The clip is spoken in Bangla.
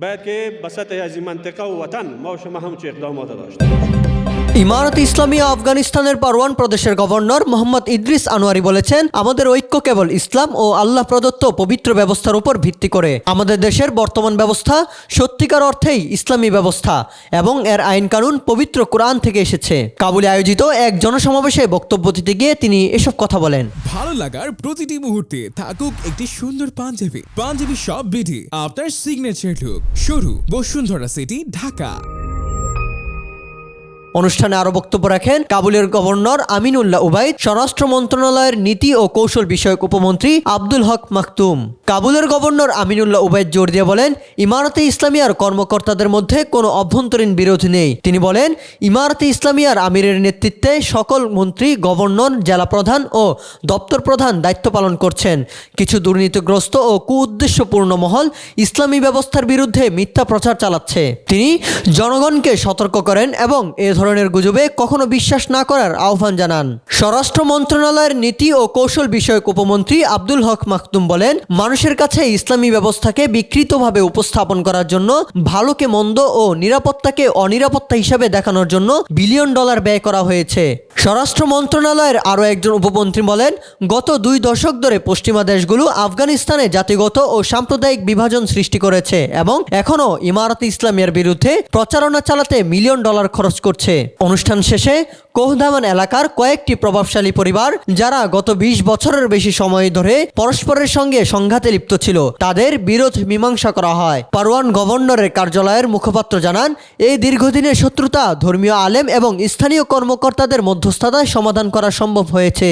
باید که بساطه از این منطقه و وطن ما و شما همچون اقدامات داشت ইমারত ইসলামিয়া আফগানিস্তানের পারওয়ান প্রদেশের গভর্নর মোহাম্মদ ইদ্রিস আনোয়ারি বলেছেন, আমাদের ঐক্য কেবল ইসলাম ও আল্লাহ প্রদত্ত পবিত্র ব্যবস্থার উপর ভিত্তি করে। আমাদের দেশের বর্তমান ব্যবস্থা সত্যিকার অর্থেই ইসলামী ব্যবস্থা এবং এর আইন কানুন পবিত্র কোরআন থেকে এসেছে। কাবুলে আয়োজিত এক জনসমাবেশে বক্তব্য দিতে গিয়ে তিনি এসব কথা বলেন। ভালো লাগার প্রতিটি মুহূর্তে থাকুক একটি সুন্দর পাঞ্জাবি সব বিধি আপনার সিগনেচার লুক। শুরু বসুন্ধরা সিটি, ঢাকা। অনুষ্ঠানে আরো বক্তব্য রাখেন কাবুলের গভর্নর আমিনুল্লাহ উবাইদ, স্বরাষ্ট্র মন্ত্রণালয়ের নীতি ও কৌশল বিষয়ক উপমন্ত্রী আব্দুল হক মাকতুম। কাবুলের গভর্নর আমিনুল্লাহ উবাইদ জোর দিয়ে বলেন, ইমারতে ইসলামিয়ার কর্মকর্তাদের মধ্যে কোনো অভ্যন্তরীণ বিরোধ নেই। তিনি বলেন, ইমারতে ইসলামিয়ার আমিরের নেতৃত্বে সকল মন্ত্রী, গভর্নর, জেলা প্রধান ও দপ্তর প্রধান দায়িত্ব পালন করছেন। কিছু দুর্নীতিগ্রস্ত ও কুউদ্দেশ্যপূর্ণ মহল ইসলামী ব্যবস্থার বিরুদ্ধে মিথ্যা প্রচার চালাচ্ছে। তিনি জনগণকে সতর্ক করেন এবং এ ধরনের গুজবে কখনো বিশ্বাস না করার আহ্বান জানান। স্বরাষ্ট্র মন্ত্রণালয়ের নীতি ও কৌশল বিষয়ক উপমন্ত্রী আব্দুল হক মাকতুম বলেন, মানুষের কাছে ইসলামী ব্যবস্থাকে বিকৃতভাবে উপস্থাপন করার জন্য, ভালোকে মন্দ ও নিরাপত্তাকে অনিরাপত্তা হিসাবে দেখানোর জন্য বিলিয়ন ডলার ব্যয় করা হয়েছে। স্বরাষ্ট্র মন্ত্রণালয়ের আরও একজন উপমন্ত্রী বলেন, গত 2 দশক ধরে পশ্চিমা দেশগুলো আফগানিস্তানে জাতিগত ও সাম্প্রদায়িক বিভাজন সৃষ্টি করেছে এবং এখনও ইমারত ইসলামিয়ার বিরুদ্ধে প্রচারণা চালাতে মিলিয়ন ডলার খরচ করছে। অনুষ্ঠান শেষে কোহদামান এলাকার কয়েকটি প্রভাবশালী পরিবার, যারা গত 20 বছরের বেশি সময় ধরে পরস্পরের সঙ্গে সংঘাতে লিপ্ত ছিল, তাদের বিরোধ মীমাংসা করা হয়। পারওয়ান গভর্নরের কার্যালয়ের মুখপাত্র জানান, এই দীর্ঘদিনের শত্রুতা ধর্মীয় আলেম এবং স্থানীয় কর্মকর্তাদের মধ্যস্থতায় সমাধান করা সম্ভব হয়েছে।